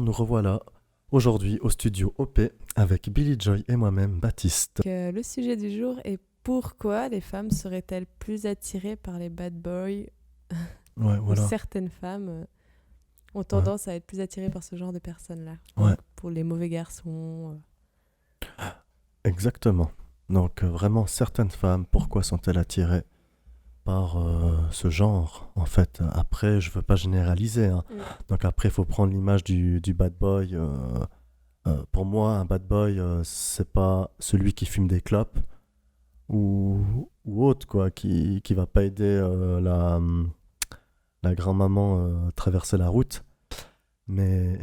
nous revoilà aujourd'hui au studio OP avec Billy Joy et moi-même, Baptiste. Le sujet du jour est pourquoi les femmes seraient-elles plus attirées par les bad boys Ouais, ou voilà. certaines femmes ont Ouais, tendance à être plus attirées par ce genre de personnes-là. ouais, Donc pour les mauvais garçons. exactement. Donc, vraiment, certaines femmes, pourquoi sont-elles attirées par ce genre? En fait, après, je veux pas généraliser, hein. Mm. Donc, après, il faut prendre l'image du bad boy. Pour moi, un bad boy, c'est pas celui qui fume des clopes ou autre, quoi, qui va pas aider la grand-maman traverser la route. Mais,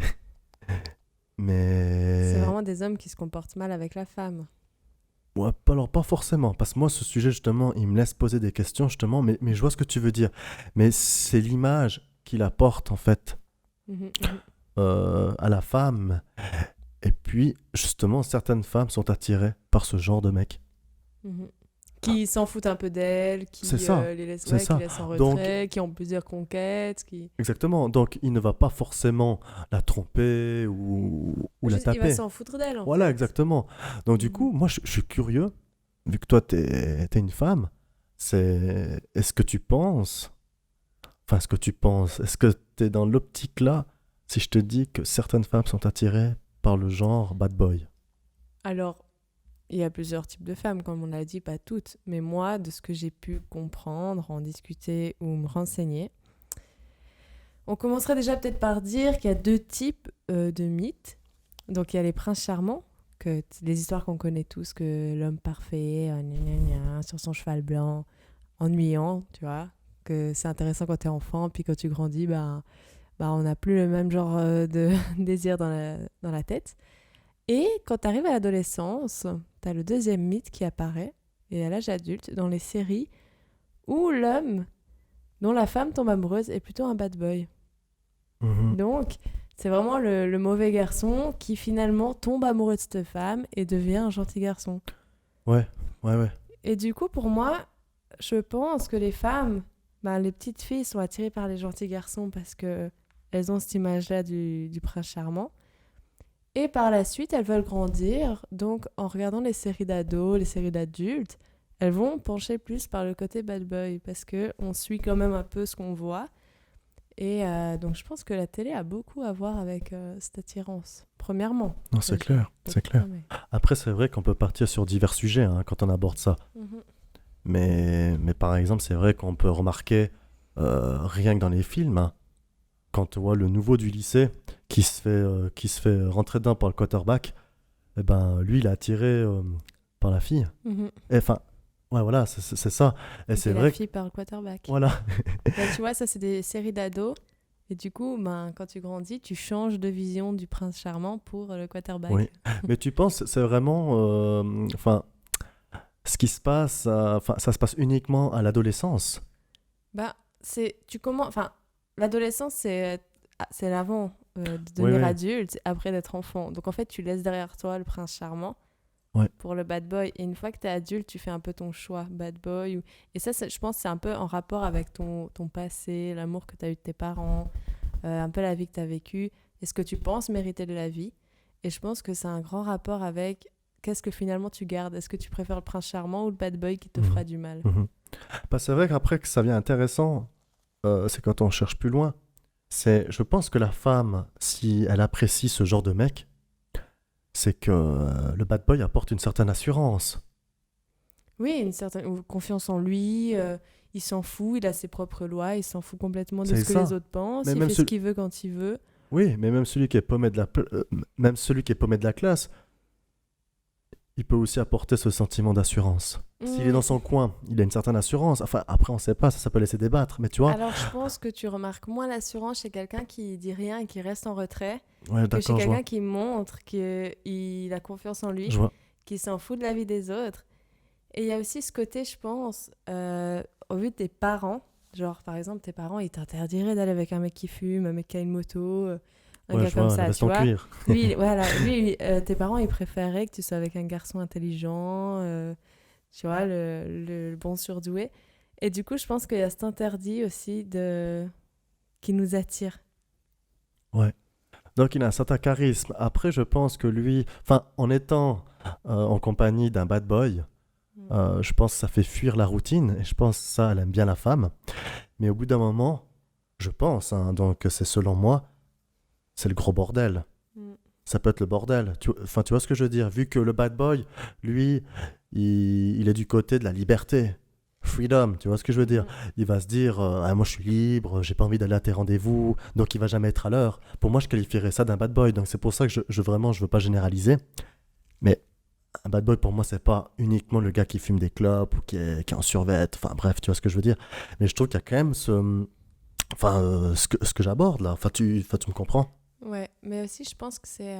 C'est mais vraiment des hommes qui se comportent mal avec la femme. ouais, alors pas forcément, parce que moi ce sujet justement, il me laisse poser des questions justement, mais je vois ce que tu veux dire. Mais c'est l'image qu'il apporte en fait Mhm, mhm, à la femme. Et puis justement, certaines femmes sont attirées par ce genre de mec. mhm. Qui s'en foutent un peu d'elles, C'est qui ça, les laissent, c'est qui ça. laissent en Donc retrait, qui ont plusieurs conquêtes, qui... exactement, donc il ne va pas forcément la tromper ou la Juste, il va taper. s'en foutre d'elle en Voilà, fait. exactement. Donc du Mhm. coup, moi je suis curieux, vu que toi t'es une femme, c'est est-ce que tu penses Enfin, ce que tu penses, est-ce que tu es dans l'optique là si je te dis que certaines femmes sont attirées par le genre bad boy? Alors, il y a plusieurs types de femmes, comme on l'a dit, pas toutes. Mais moi, de ce que j'ai pu comprendre, en discuter ou me renseigner, on commencerait déjà peut-être par dire qu'il y a deux types de mythes. Donc il y a les princes charmants, les histoires qu'on connaît tous, que l'homme parfait, gna gna gna, sur son cheval blanc, ennuyant, tu vois, que c'est intéressant quand t'es enfant, puis quand tu grandis, on n'a plus le même genre de désir dans la tête. Et quand tu arrives à l'adolescence, tu as le deuxième mythe qui apparaît, et à l'âge adulte, dans les séries où l'homme dont la femme tombe amoureuse est plutôt un bad boy. Mhm. Donc, c'est vraiment le mauvais garçon qui finalement tombe amoureux de cette femme et devient un gentil garçon. Ouais, ouais, ouais. Et du coup, pour moi, je pense que les femmes, les petites filles sont attirées par les gentils garçons parce que elles ont cette image-là du prince charmant. Et par la suite, elles veulent grandir. Donc, en regardant les séries d'ados, les séries d'adultes, elles vont pencher plus par le côté bad boy parce qu'on suit quand même un peu ce qu'on voit. Et donc, je pense que la télé a beaucoup à voir avec cette attirance. Premièrement. Non, Après, c'est je vais clair, c'est peut-être clair. pas, mais... Après, c'est vrai qu'on peut partir sur divers sujets hein, quand on aborde ça. Mhm. Mais par exemple, c'est vrai qu'on peut remarquer, rien que dans les films, hein, quand tu vois le nouveau du lycée qui se fait rentrer dedans par le quarterback, eh ben, lui, il est attiré par la fille. Mhm. Et enfin, ouais, voilà, c'est ça. Et Et c'est puis la vrai que, fille par le quarterback. voilà. Là, tu vois, ça, c'est des séries d'ados. Et du coup, quand tu grandis, tu changes de vision du prince charmant pour le Oui, quarterback. mais tu penses, c'est vraiment, enfin, ce qui se passe, enfin, ça se passe uniquement à l'adolescence. Tu commences... Enfin, l'adolescence, c'est l'avant de Oui, devenir oui, adulte, après d'être enfant. Donc, en fait, tu laisses derrière toi le prince charmant ouais. pour le bad boy. Et une fois que t'es adulte, tu fais un peu ton choix, bad boy. Et ça, je pense, c'est un peu en rapport avec ton passé, l'amour que t'as eu de tes parents, un peu la vie que t'as vécue. Est-ce que tu penses mériter de la vie? Et je pense que c'est un grand rapport avec qu'est-ce que finalement tu gardes. Est-ce que tu préfères le prince charmant ou le bad boy qui te Mhm, fera du mal? mhm. Bah, c'est vrai qu'après que ça devient intéressant, c'est quand on cherche plus loin. C'est, je pense que la femme, si elle apprécie ce genre de mec, c'est que le bad boy apporte une certaine assurance. Oui, une certaine confiance en lui. Il s'en fout, il a ses propres lois, il s'en fout complètement de C'est ce que les ça. autres pensent. Mais Il même fait ce celui, qu'il veut quand il veut. oui, mais même celui qui est paumé de même celui qui est paumé de la classe, il peut aussi apporter ce sentiment d'assurance. S'il est dans Hmm. son coin, il a une certaine assurance. Enfin, après, on sait pas, ça peut laisser débattre, mais tu vois. Alors, je pense que tu remarques moins l'assurance chez quelqu'un qui dit rien et qui reste en retrait Ouais, que chez d'accord, je quelqu'un vois. qui montre qu'il a confiance en lui, Je vois. qui s'en fout de la vie des autres. Et il y a aussi ce côté, je pense, au vu de tes parents. Genre, par exemple, tes parents, ils t'interdiraient d'aller avec un mec qui fume, un mec qui a une moto, un Ouais, gars je comme vois, la ça, veste tu en vois. cuir. Tes parents, ils préféraient que tu sois avec un garçon intelligent, tu vois, le bon surdoué. Et du coup, je pense qu'il y a cet interdit aussi qui nous attire. Ouais. Donc il a un certain charisme. Après, je pense que lui, enfin, en étant en compagnie d'un bad boy, je pense que ça fait fuir la routine. Et je pense que ça, elle aime bien la femme. Mais au bout d'un moment, je pense, hein, donc c'est selon moi, c'est le gros bordel. Mm. Ça peut être le bordel. Enfin, tu vois ce que je veux dire? Vu que le bad boy, lui, il est du côté de la liberté. Freedom, tu vois ce que je veux dire? Mm. Il va se dire, ah, moi je suis libre, j'ai pas envie d'aller à tes rendez-vous, donc il va jamais être à l'heure. Pour moi, je qualifierais ça d'un bad boy, donc c'est pour ça que vraiment, je veux pas généraliser. Mais un bad boy, pour moi, c'est pas uniquement le gars qui fume des clopes ou qui est en survêt, enfin bref, tu vois ce que je veux dire? Mais je trouve qu'il y a quand même ce que j'aborde là, tu me comprends? Ouais, mais aussi je pense que c'est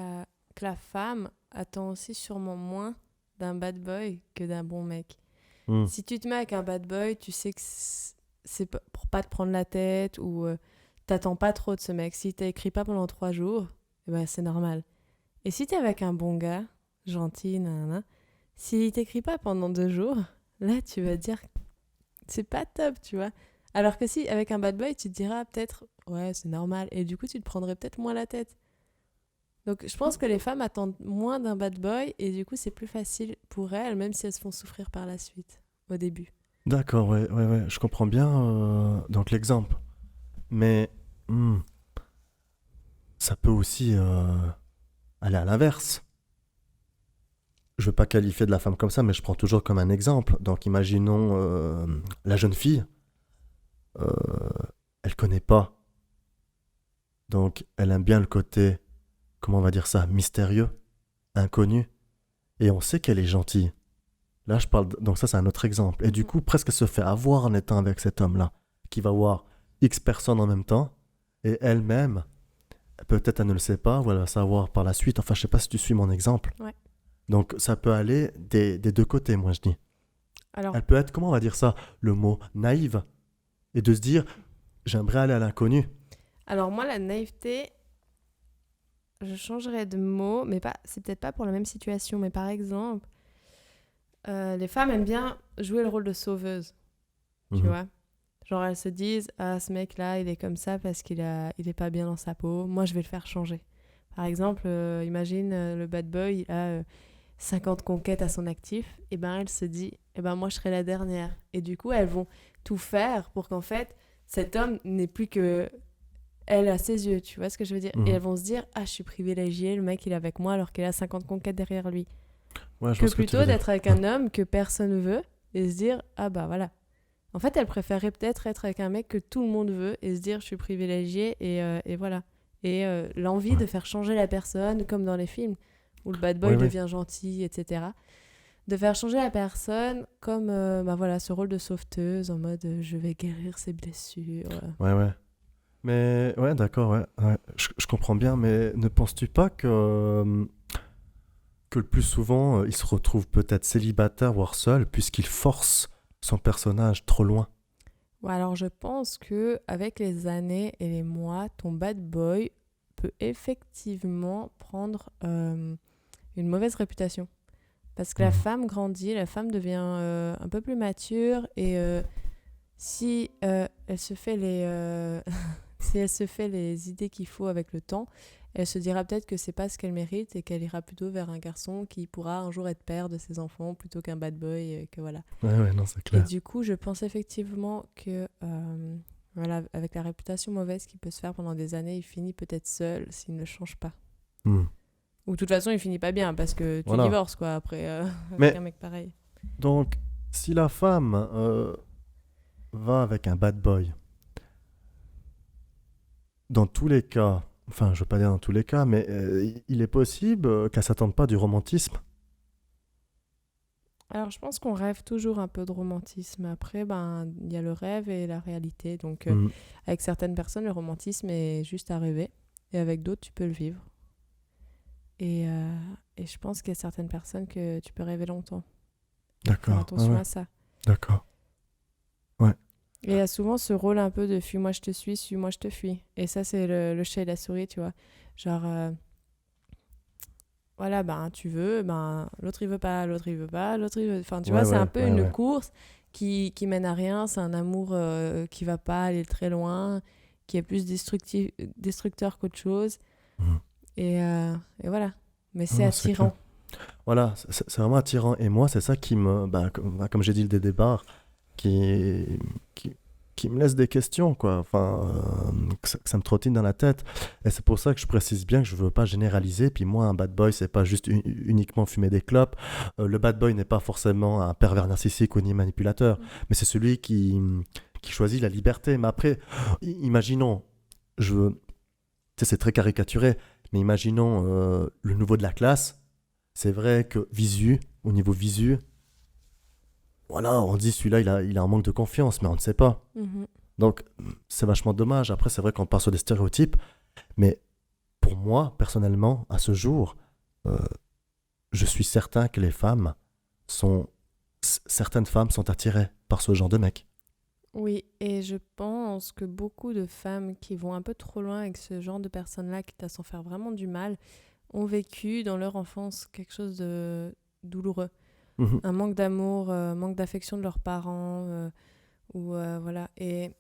que la femme attend aussi sûrement moins d'un bad boy que d'un bon mec. Hmm. Si tu te mets avec un bad boy, tu sais que c'est pour pas te prendre la tête ou t'attends pas trop de ce mec. Si t'as écrit pas pendant 3 jours, eh ben c'est normal. Et si t'es avec un bon gars, gentil, nanana, s'il t'écrit pas pendant 2 jours, là tu vas te dire c'est pas top, tu vois. Alors que si avec un bad boy, tu te diras peut-être ouais c'est normal et du coup tu te prendrais peut-être moins la tête. Donc je pense que les femmes attendent moins d'un bad boy et du coup c'est plus facile pour elles, même si elles se font souffrir par la suite, au début. D'accord, ouais, ouais, ouais, je comprends bien donc l'exemple. Mais hmm, ça peut aussi aller à l'inverse. Je veux pas qualifier de la femme comme ça, mais je prends toujours comme un exemple. Donc imaginons la jeune fille, euh, elle connaît pas, donc elle aime bien le côté, comment on va dire ça, mystérieux, inconnu, et on sait qu'elle est gentille. Là, donc ça c'est un autre exemple. Et du Mhm. coup, presque elle se fait avoir en étant avec cet homme-là, qui va voir X personnes en même temps, et elle-même, peut-être elle ne le sait pas, ou elle va savoir par la suite. Enfin, je sais pas si tu suis mon exemple. Ouais. Donc ça peut aller des deux côtés, moi je dis. Alors, Elle peut être, comment on va dire ça, le mot naïve, et de se dire, j'aimerais aller à l'inconnu. alors moi la naïveté, je changerais de mot, mais pas, c'est peut-être pas pour la même situation, mais par exemple, les femmes aiment bien jouer le rôle de sauveuse, tu Mhm. vois. Genre elles se disent ah ce mec là il est comme ça parce il est pas bien dans sa peau, moi je vais le faire changer. Par exemple, imagine le bad boy, il a 50 conquêtes à son actif, et ben elle se dit, et ben moi je serai la dernière. Et du coup, elles vont tout faire pour qu'en fait, cet homme n'ait plus que elle à ses yeux, tu vois ce que je veux dire? Et Mhm. elles vont se dire, ah je suis privilégiée, le mec il est avec moi alors qu'il a 50 conquêtes derrière lui. Ouais, je Que vois ce que tu veux plutôt dire. d'être avec un homme que personne veut et se dire, ah bah voilà. En fait, elle préférerait peut-être être avec un mec que tout le monde veut et se dire, je suis privilégiée et voilà. Et l'envie Ouais, de faire changer la personne, comme dans les films, où le bad ouais, boy ouais. devient gentil, etc. De faire changer la personne comme bah voilà, ce rôle de sauveteuse en mode je vais guérir ses blessures. Ouais, ouais. Mais, ouais, d'accord, ouais, ouais. Je comprends bien, mais ne penses-tu pas que le plus souvent, il se retrouve peut-être célibataire, voire seul, puisqu'il force son personnage trop loin? Ouais, alors je pense que avec les années et les mois, ton bad boy peut effectivement prendre une mauvaise réputation. Parce que la Mhm. femme grandit, la femme devient un peu plus mature et si elle se fait si elle se fait les idées qu'il faut avec le temps, elle se dira peut-être que c'est pas ce qu'elle mérite et qu'elle ira plutôt vers un garçon qui pourra un jour être père de ses enfants plutôt qu'un bad boy que voilà. Ouais, ouais, non, c'est Et clair. du coup, je pense effectivement que voilà, avec la réputation mauvaise qui peut se faire pendant des années, il finit peut-être seul s'il ne change pas. Hmm. Ou de toute façon, il finit pas bien parce que tu Voilà. divorces quoi après avec Mais, un mec pareil. donc, si la femme va avec un bad boy, dans tous les cas, enfin, je veux pas dire dans tous les cas, mais il est possible qu'elle s'attende pas du romantisme. Alors, je pense qu'on rêve toujours un peu de romantisme. Après, ben, il y a le rêve et la réalité. Donc, Hmm. avec certaines personnes, le romantisme est juste à rêver. Et avec d'autres, tu peux le vivre. Et, euh, et je pense qu'il y a certaines personnes que tu peux rêver longtemps. Faut faire D'accord, ouais, attention ouais, à ça. d'accord. Ouais, Et il y a souvent ce rôle un peu de fuis-moi, je te suis-moi, je te fuis. Et ça, c'est le chat et la souris, tu vois. Genre, voilà, ben, tu veux, ben, l'autre il veut pas, l'autre il veut pas, l'autre il veut. Enfin, tu ouais, vois, c'est un ouais, peu ouais, une ouais. course qui mène à rien. C'est un amour qui va pas aller très loin, qui est plus destructeur qu'autre chose. Hmm. Et voilà. Mais c'est Non, c'est clair. attirant. Voilà, c'est vraiment attirant. Et moi, c'est ça qui me, comme j'ai dit dès le départ, qui, qui, qui me laisse des questions, quoi. Enfin, que ça me trottine dans la tête. Et c'est pour ça que je précise bien que je veux pas généraliser. Puis moi, un bad boy, c'est pas juste uniquement fumer des clopes. Le bad boy n'est pas forcément un pervers narcissique ou ni manipulateur, mais c'est celui qui choisit la liberté. Mais après, imaginons, je veux, tu sais, c'est très caricaturé, mais imaginons le nouveau de la classe. C'est vrai que au niveau visu, voilà, on dit celui-là, il a un manque de confiance, mais on ne sait pas. Mhm. Donc, c'est vachement dommage. Après, c'est vrai qu'on part sur des stéréotypes, mais pour moi, personnellement, à ce jour, euh, je suis certain que certaines femmes sont attirées par ce genre de mec. Oui, et je pense que beaucoup de femmes qui vont un peu trop loin avec ce genre de personnes-là, quitte à s'en faire vraiment du mal, ont vécu dans leur enfance quelque chose de douloureux. Mhm. Un manque d'amour, manque d'affection de leurs parents, voilà. Et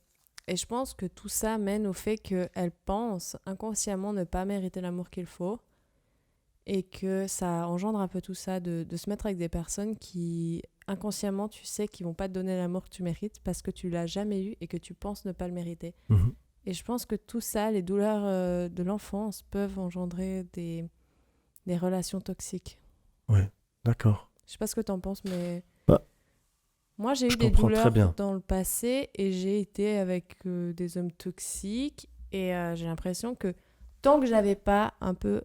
je pense que tout ça mène au fait qu'elles pensent inconsciemment ne pas mériter l'amour qu'il faut et que ça engendre un peu tout ça de se mettre avec des personnes qui, inconsciemment, tu sais qu'ils vont pas te donner l'amour que tu mérites parce que tu l'as jamais eu et que tu penses ne pas le mériter. Mhm. Et je pense que tout ça, les douleurs de l'enfance peuvent engendrer des relations toxiques. Oui, d'accord. Je sais pas ce que t'en penses, mais Bah, moi j'ai je eu des comprends très douleurs bien. dans le passé et j'ai été avec des hommes toxiques et j'ai l'impression que tant que j'avais pas un peu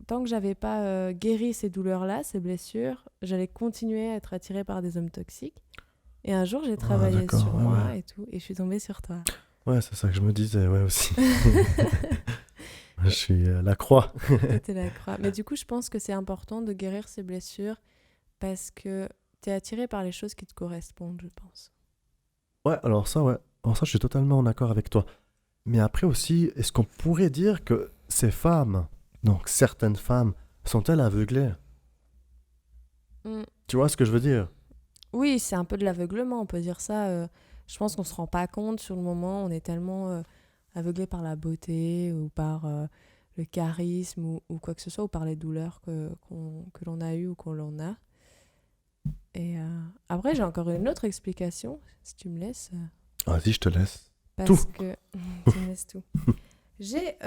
tant que j'avais pas guéri ces douleurs-là, ces blessures, j'allais continuer à être attirée par des hommes toxiques. Et un jour, j'ai Ah, travaillé d'accord, sur ouais, ouais. moi et tout, et je suis tombée sur toi. Ouais, c'est ça que je me disais, ouais, aussi. Je suis la croix. T'étais la croix. Mais du coup, je pense que c'est important de guérir ces blessures parce que t'es attiré par les choses qui te correspondent, je pense. Ouais, alors ça, ouais. Alors ça, je suis totalement en accord avec toi. Mais après aussi, est-ce qu'on pourrait dire que ces femmes, donc certaines femmes, sont-elles aveuglées? Mm. Tu vois ce que je veux dire? Oui, c'est un peu de l'aveuglement, on peut dire ça. Je pense qu'on se rend pas compte sur le moment, on est tellement aveuglé par la beauté ou par le charisme ou quoi que ce soit, ou par les douleurs que l'on a eues ou qu'on l'on a. Et après, j'ai encore une autre explication, si tu me laisses. Vas-y, je te laisse. Tout. Parce que... tu me laisses tout. J'ai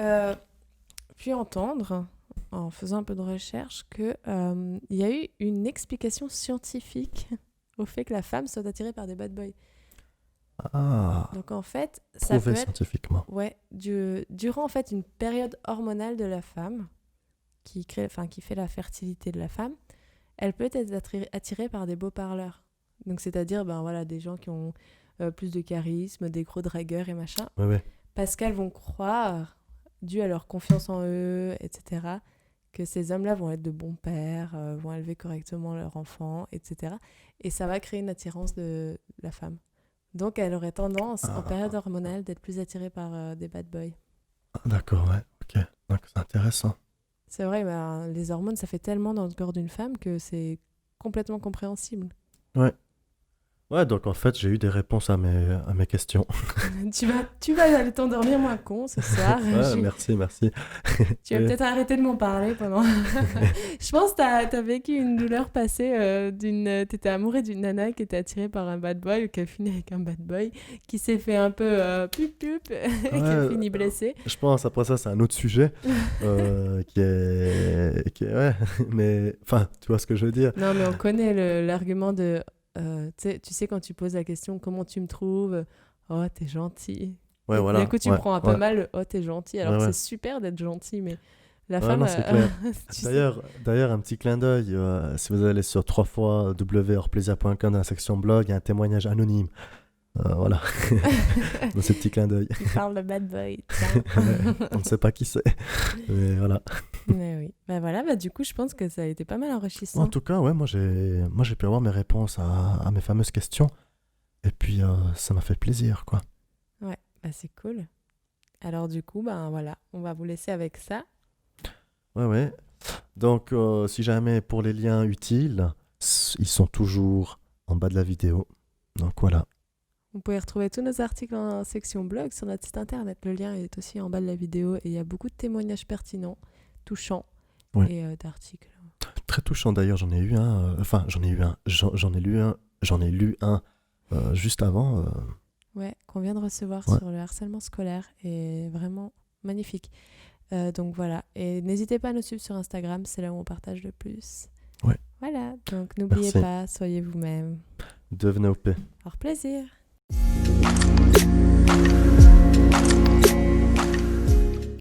pu entendre, en faisant un peu de recherche, qu'il y a eu une explication scientifique au fait que la femme soit attirée par des bad boys. Ah, Donc en fait, ça peut prouvé être scientifiquement. durant en fait une période hormonale de la femme qui fait la fertilité de la femme, elle peut être attirée par des beaux parleurs. Donc c'est-à-dire ben voilà des gens qui ont plus de charisme, des gros dragueurs et machin, Ouais, ouais. parce qu'elles vont croire, dû à leur confiance en eux, etc., que ces hommes-là vont être de bons pères, vont élever correctement leurs enfants, etc. Et ça va créer une attirance de la femme. Donc elle aurait tendance, en période Ah, hormonale, d'être plus attirée par des bad boys. d'accord, ouais. Ok. Donc, c'est intéressant. C'est vrai, ben, les hormones, ça fait tellement dans le corps d'une femme que c'est complètement compréhensible. Ouais. Ouais, donc en fait, j'ai eu des réponses à mes questions. Tu vas aller t'endormir moins con ce soir. Ouais, merci, merci. Tu vas Et- peut-être arrêter de m'en parler pendant... Je pense que t'as vécu une douleur passée T'étais amoureux d'une nana qui était attirée par un bad boy ou qui a fini avec un bad boy, qui s'est fait un peu pup Ouais, qui a fini blessé. je pense, après ça, c'est un autre sujet ouais, mais enfin, tu vois ce que je veux dire. Non, mais on connaît l'argument de... tu sais, quand tu poses la question comment tu me trouves, oh, t'es gentil. Ouais, Et d'un voilà, coup, tu ouais, prends un peu ouais, mal le oh, t'es gentil. Alors ouais, que ouais. c'est super d'être gentil, mais la Ouais, femme, non, c'est clair. tu sais. D'ailleurs, un petit clin d'œil, si vous allez sur 3 fois www.horplaisir.com dans la section blog, il y a un témoignage anonyme. Voilà, dans ce petit clin d'œil. Il parle de bad boy, tiens. On ne sait pas qui c'est, mais voilà. Mais oui. Bah voilà, bah du coup, je pense que ça a été pas mal En enrichissant. tout cas, ouais, moi j'ai pu avoir mes réponses à mes fameuses questions, et puis ça m'a fait plaisir, quoi. Ouais, bah c'est cool. Alors du coup, ben voilà, on va vous laisser avec ça. Ouais, ouais. Donc, si jamais pour les liens utiles, ils sont toujours en bas de la vidéo. Donc voilà. Vous pouvez retrouver tous nos articles en section blog sur notre site internet. Le lien est aussi en bas de la vidéo et il y a beaucoup de témoignages pertinents, touchants Ouais. et d'articles. Très touchant d'ailleurs, j'en ai eu un, j'en ai eu un, j'en ai lu un juste avant. Ouais, qu'on vient de recevoir Ouais. sur le harcèlement scolaire est vraiment magnifique. Donc voilà, et n'hésitez pas à nous suivre sur Instagram, c'est là où on partage le plus. Ouais. Voilà, donc n'oubliez Merci. pas, soyez vous-même. Devenez OP. Au plaisir.